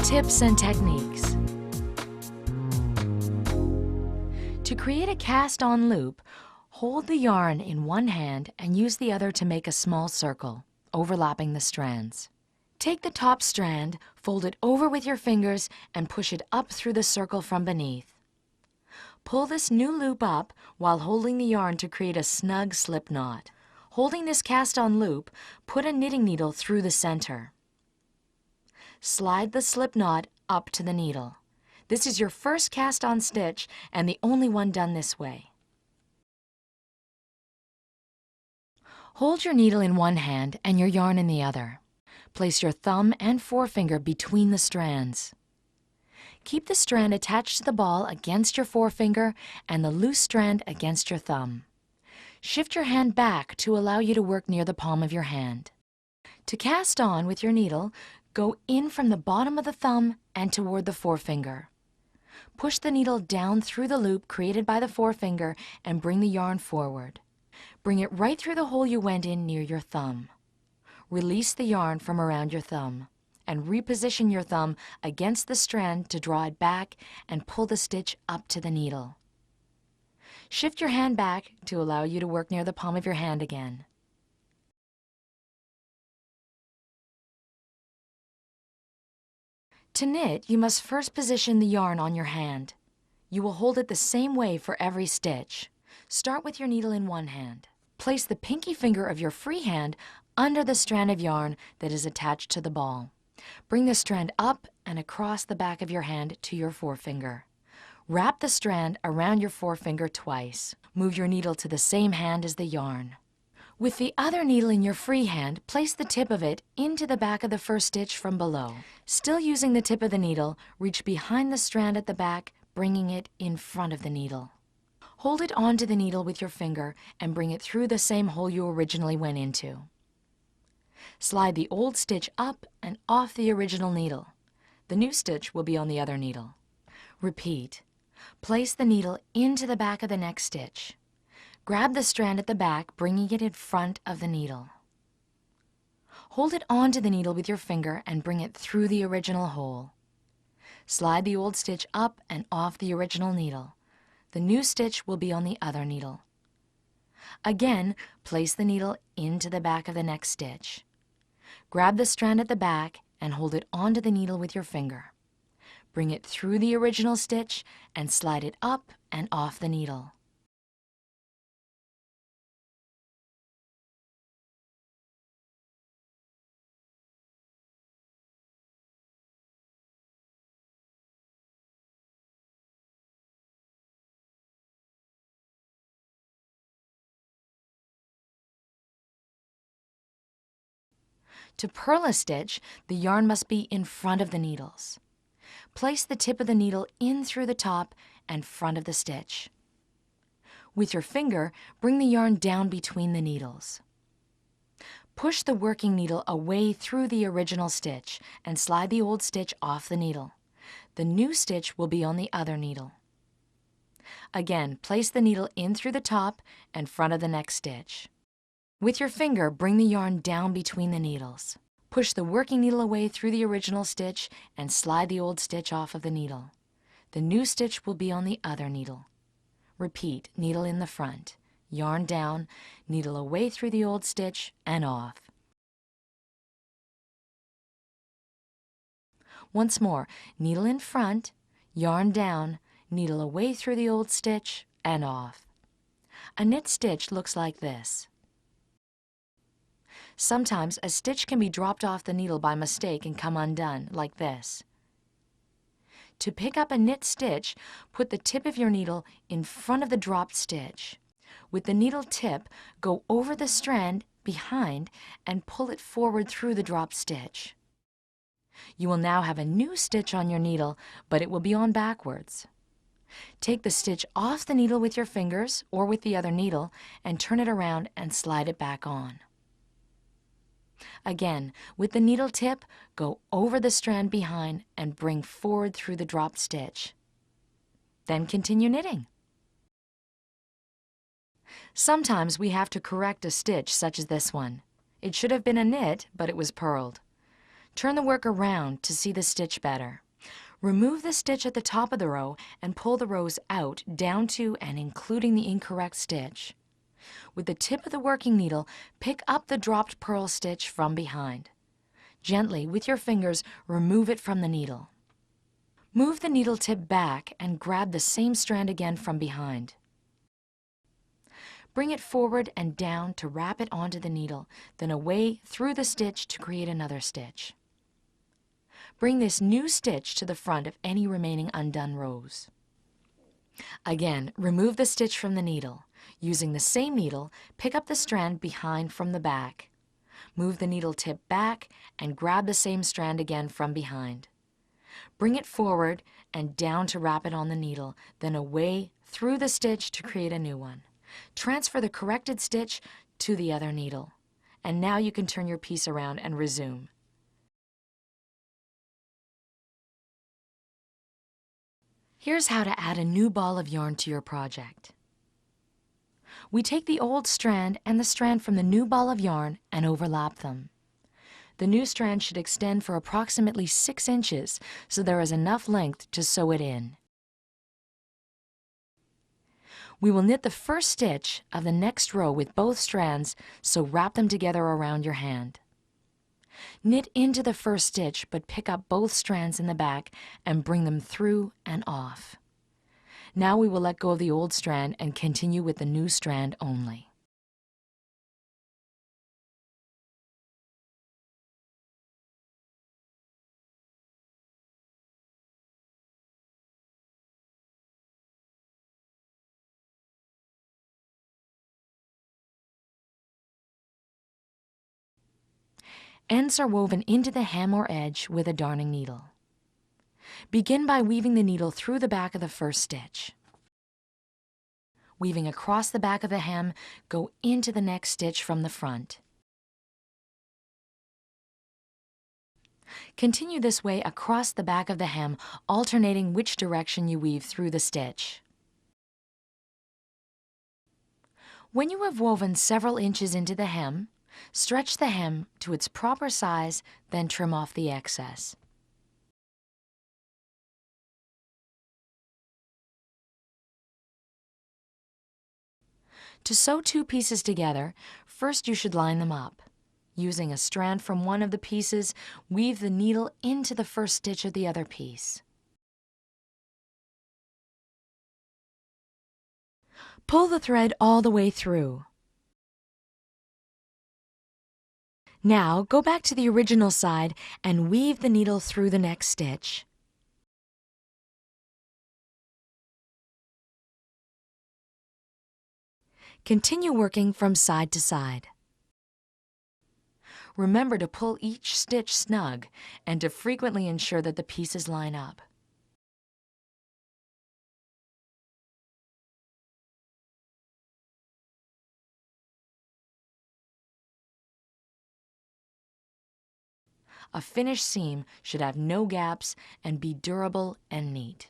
Tips and techniques. To create a cast-on loop, hold the yarn in one hand and use the other to make a small circle, overlapping the strands. Take the top strand, fold it over with your fingers, and push it up through the circle from beneath. Pull this new loop up while holding the yarn to create a snug slip knot. Holding this cast-on loop, put a knitting needle through the center. Slide the slip knot up to the needle. This is your first cast-on stitch and the only one done this way. Hold your needle in one hand and your yarn in the other. Place your thumb and forefinger between the strands. Keep the strand attached to the ball against your forefinger and the loose strand against your thumb. Shift your hand back to allow you to work near the palm of your hand. To cast on with your needle, go in from the bottom of the thumb and toward the forefinger. Push the needle down through the loop created by the forefinger and bring the yarn forward. Bring it right through the hole you went in near your thumb. Release the yarn from around your thumb and reposition your thumb against the strand to draw it back and pull the stitch up to the needle. Shift your hand back to allow you to work near the palm of your hand again. To knit, you must first position the yarn on your hand. You will hold it the same way for every stitch. Start with your needle in one hand. Place the pinky finger of your free hand under the strand of yarn that is attached to the ball. Bring the strand up and across the back of your hand to your forefinger. Wrap the strand around your forefinger twice. Move your needle to the same hand as the yarn. With the other needle in your free hand, place the tip of it into the back of the first stitch from below. Still using the tip of the needle, reach behind the strand at the back, bringing it in front of the needle. Hold it onto the needle with your finger and bring it through the same hole you originally went into. Slide the old stitch up and off the original needle. The new stitch will be on the other needle. Repeat. Place the needle into the back of the next stitch. Grab the strand at the back, bringing it in front of the needle. Hold it onto the needle with your finger and bring it through the original hole. Slide the old stitch up and off the original needle. The new stitch will be on the other needle. Again, place the needle into the back of the next stitch. Grab the strand at the back and hold it onto the needle with your finger. Bring it through the original stitch and slide it up and off the needle. To purl a stitch, the yarn must be in front of the needles. Place the tip of the needle in through the top and front of the stitch. With your finger, bring the yarn down between the needles. Push the working needle away through the original stitch and slide the old stitch off the needle. The new stitch will be on the other needle. Again, place the needle in through the top and front of the next stitch. With your finger, bring the yarn down between the needles. Push the working needle away through the original stitch and slide the old stitch off of the needle. The new stitch will be on the other needle. Repeat, needle in the front, yarn down, needle away through the old stitch and off. Once more, needle in front, yarn down, needle away through the old stitch and off. A knit stitch looks like this. Sometimes a stitch can be dropped off the needle by mistake and come undone, like this. To pick up a knit stitch, put the tip of your needle in front of the dropped stitch. With the needle tip, go over the strand behind and pull it forward through the dropped stitch. You will now have a new stitch on your needle, but it will be on backwards. Take the stitch off the needle with your fingers or with the other needle and turn it around and slide it back on. Again, with the needle tip, go over the strand behind and bring forward through the dropped stitch. Then continue knitting. Sometimes we have to correct a stitch such as this one. It should have been a knit, but it was purled. Turn the work around to see the stitch better. Remove the stitch at the top of the row and pull the rows out down to and including the incorrect stitch. With the tip of the working needle, pick up the dropped purl stitch from behind. Gently, with your fingers, remove it from the needle. Move the needle tip back and grab the same strand again from behind. Bring it forward and down to wrap it onto the needle, then away through the stitch to create another stitch. Bring this new stitch to the front of any remaining undone rows. Again, remove the stitch from the needle. Using the same needle, pick up the strand behind from the back. Move the needle tip back and grab the same strand again from behind. Bring it forward and down to wrap it on the needle, then away through the stitch to create a new one. Transfer the corrected stitch to the other needle. And now you can turn your piece around and resume. Here's how to add a new ball of yarn to your project. We take the old strand and the strand from the new ball of yarn and overlap them. The new strand should extend for approximately 6 inches, so there is enough length to sew it in. We will knit the first stitch of the next row with both strands, so wrap them together around your hand. Knit into the first stitch, but pick up both strands in the back and bring them through and off. Now we will let go of the old strand and continue with the new strand only. Ends are woven into the hem or edge with a darning needle. Begin by weaving the needle through the back of the first stitch. Weaving across the back of the hem, go into the next stitch from the front. Continue this way across the back of the hem, alternating which direction you weave through the stitch. When you have woven several inches into the hem, stretch the hem to its proper size, then trim off the excess. To sew 2 pieces together, first you should line them up. Using a strand from one of the pieces, weave the needle into the first stitch of the other piece. Pull the thread all the way through. Now go back to the original side and weave the needle through the next stitch. Continue working from side to side. Remember to pull each stitch snug and to frequently ensure that the pieces line up. A finished seam should have no gaps and be durable and neat.